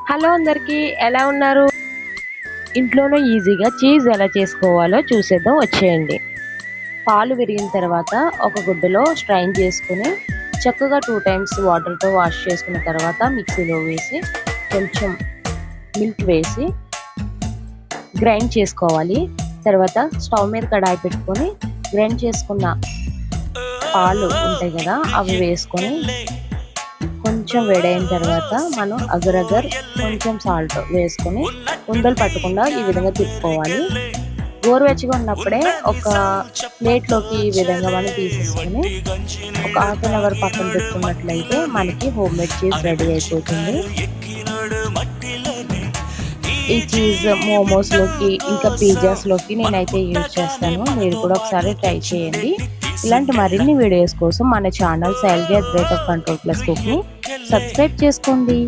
Hello అందరికీ, ఎలా ఉన్నారు? ఇంట్లోనే ఈజీగా చీజ్ ఎలా చేసుకోవాలో చూసేద్దాం వచ్చేయండి. పాలు విరిగిన తర్వాత ఒక గుడ్డలో స్ట్రైన్ చేసుకుని చక్కగా 2 టైమ్స్ వాటర్తో వాష్ చేసుకున్న తర్వాత మిక్సీలో వేసి కొంచెం మిల్క్ వేసి గ్రైండ్ చేసుకోవాలి. తర్వాత స్టవ్ మీద కడాయి పెట్టుకొని గ్రైండ్ చేసుకున్న పాలు ఉంటాయి కదా, అవి వేసుకొని కొంచెం వేడైన తర్వాత మనం అగరగర్ కొంచెం సాల్ట్ వేసుకొని ఉండలు పట్టకుండా ఈ విధంగా తిప్పుకోవాలి. గోరువెచ్చగా ఉన్నప్పుడే ఒక ప్లేట్లోకి ఈ విధంగా మనం తీసేసుకొని ఒక హాఫ్ అన్ అవర్ పక్కన పెట్టుకున్నట్లయితే మనకి హోమ్ మేడ్ చీజ్ రెడీ అయిపోతుంది. ఈ చీజ్ మోమోస్లోకి ఇంకా పిజ్జాస్లోకి నేనైతే యూజ్ చేస్తాను. మీరు కూడా ఒకసారి ట్రై చేయండి. ఇలాంటి మరిన్ని వీడియోస్ కోసం మన ఛానల్ శైలజ @కంట్రోల్ ప్లస్ కుక్ని సబ్స్క్రైబ్ చేసుకోండి.